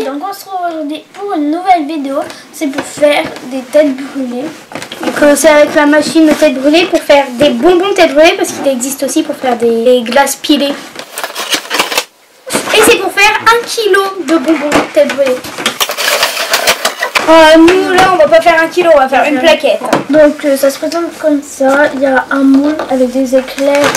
donc on se retrouve aujourd'hui pour une nouvelle vidéo. C'est pour faire des têtes brûlées. Donc c'est avec la machine de tête brûlée pour faire des bonbons tête brûlée, parce qu'il existe aussi pour faire des glaces pilées. Et c'est pour faire 1 kg de bonbons tête brûlée. Nous là on va pas faire 1 kg, on va faire une plaquette. Donc ça se présente comme ça. Il y a un moule avec des éclairs.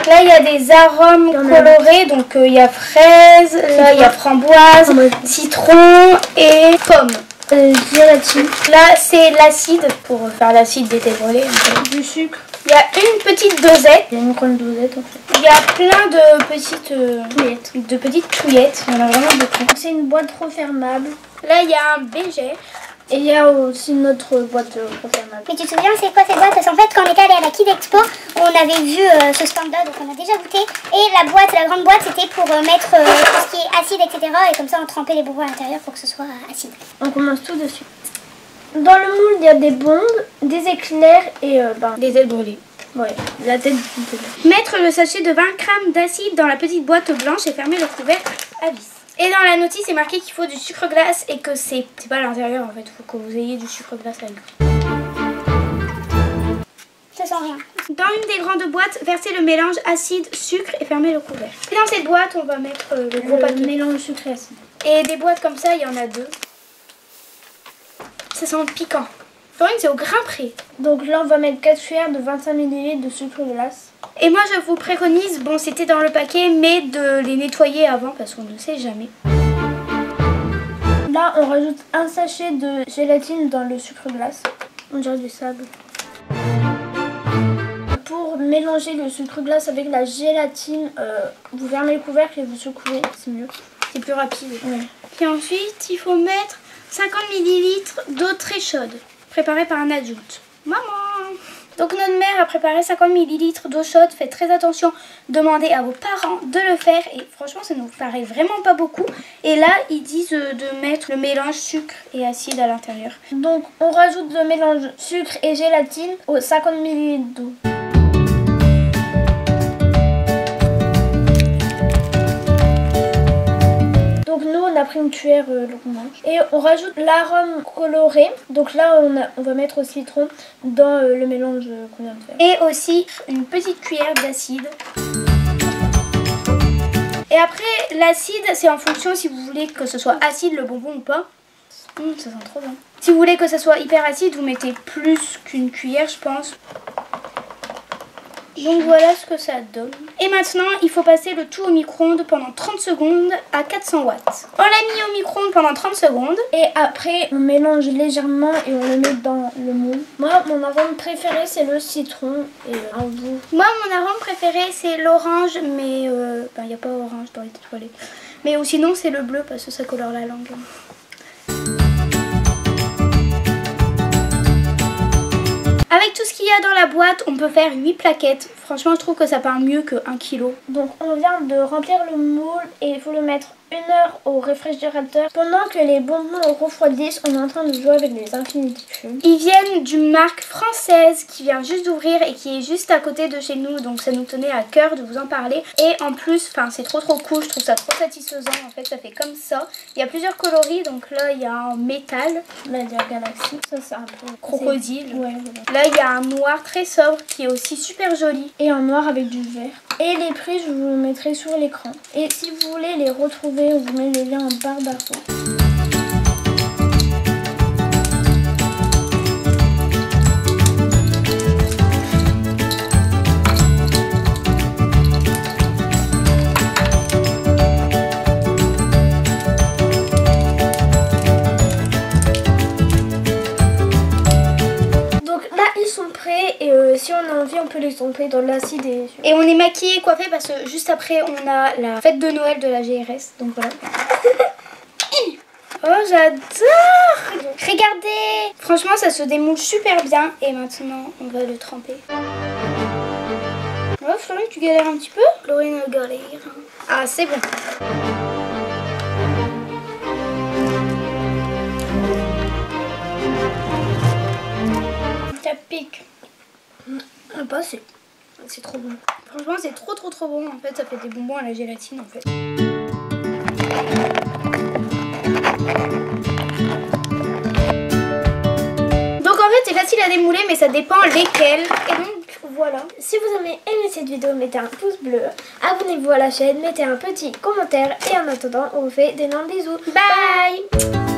Là il y a des arômes colorés. Donc il y a fraise, là il y a framboise, citron et pomme. Gélatine. Là c'est l'acide pour faire l'acide des têtes brûlées. Du sucre. Il y a une petite dosette. Il y a une grande dosette en fait. Il y a plein de petites touillettes. Il y en a vraiment beaucoup. C'est une boîte refermable. Là il y a un bégère. Et il y a aussi notre boîte refermable. Mais tu te souviens c'est quoi cette boîte? Parce qu'en fait quand on était allé à la Kid Expo, on avait vu ce stand là, donc on a déjà goûté. Et la boîte, la grande boîte, c'était pour mettre tout ce qui est acide, etc. Et comme ça on trempait les bonbons à l'intérieur pour que ce soit acide. On commence tout dessus. Dans le moule il y a des bombes, des éclairs et des têtes brûlées. Ouais, la tête brûlée. Mettre le sachet de 20 g d'acide dans la petite boîte blanche et fermer le couvercle à vis. Et dans la notice, c'est marqué qu'il faut du sucre glace et que c'est pas à l'intérieur en fait. Il faut que vous ayez du sucre glace avec vous. Ça sent rien. Dans une des grandes boîtes, versez le mélange acide, sucre et fermez le couvercle. Et dans cette boîte, on va mettre le gros paquet. Mélange sucre et acide. Et des boîtes comme ça, il y en a 2. Ça sent piquant. Florine, c'est au grain près. Donc là, on va mettre 4 cuillères de 25 ml de sucre glace. Et moi, je vous préconise, bon, c'était dans le paquet, mais de les nettoyer avant parce qu'on ne sait jamais. Là, on rajoute un sachet de gélatine dans le sucre glace. On dirait du sable. Pour mélanger le sucre glace avec la gélatine, vous fermez le couvercle et vous secouez, c'est mieux. C'est plus rapide. Ouais. Puis ensuite, il faut mettre 50 ml d'eau très chaude, préparée par un adulte. Maman! Donc notre mère a préparé 50 ml d'eau chaude. Faites très attention, demandez à vos parents de le faire. Et franchement, ça nous paraît vraiment pas beaucoup. Et là, ils disent de mettre le mélange sucre et acide à l'intérieur. Donc on rajoute le mélange sucre et gélatine aux 50 ml d'eau. Donc nous on a pris une cuillère et on rajoute l'arôme coloré. Donc là on va mettre au citron dans le mélange qu'on vient de faire. Et aussi une petite cuillère d'acide. Et après l'acide c'est en fonction si vous voulez que ce soit acide le bonbon ou pas. Ça sent trop bon. Si vous voulez que ça soit hyper acide vous mettez plus qu'une cuillère je pense. Donc voilà ce que ça donne. Et maintenant, il faut passer le tout au micro-ondes pendant 30 secondes à 400 watts. On l'a mis au micro-ondes pendant 30 secondes. Et après, on mélange légèrement et on le met dans le moule. Moi, mon arôme préféré, c'est le citron. Et vous? Moi, mon arôme préféré, c'est l'orange. Mais il n'y a pas orange dans les têtes brûlées. Mais ou sinon, c'est le bleu parce que ça colore la langue. Avec tout ce qu'il y a dans la boîte, on peut faire 8 plaquettes. Franchement, je trouve que ça part mieux que 1 kg. Donc, on vient de remplir le moule et il faut le mettre 1 heure au réfrigérateur. Pendant que les bonbons refroidissent, on est en train de jouer avec les Infinity Cubes. Ils viennent d'une marque française qui vient juste d'ouvrir et qui est juste à côté de chez nous. Donc, ça nous tenait à cœur de vous en parler. Et en plus, c'est trop cool. Je trouve ça trop satisfaisant. En fait, ça fait comme ça. Il y a plusieurs coloris. Donc là, il y a un métal. Là, il y a Galaxy. Ça, c'est un peu crocodile. Ouais, voilà. Là, il y a un noir très sobre qui est aussi super joli. Et un noir avec du vert. Et les prix, je vous les mettrai sur l'écran. Et si vous voulez les retrouver, on vous met les liens en barre d'infos. Et si on a envie, on peut les tremper dans l'acide et on est maquillé et coiffé parce que juste après on a la fête de Noël de la GRS. Donc voilà. Oh j'adore. Regardez. Franchement ça se démoule super bien. Et maintenant on va le tremper. Oh Florine tu galères un petit peu? Florine galère. Ah c'est bon. Ça pique. Pas assez. C'est trop bon. Franchement c'est trop bon en fait. Ça fait des bonbons à la gélatine en fait. à démouler, mais ça dépend lesquels. Et donc voilà. Si vous avez aimé cette vidéo, mettez un pouce bleu, abonnez-vous à la chaîne, mettez un petit commentaire et en attendant, on vous fait d'énormes bisous. Bye.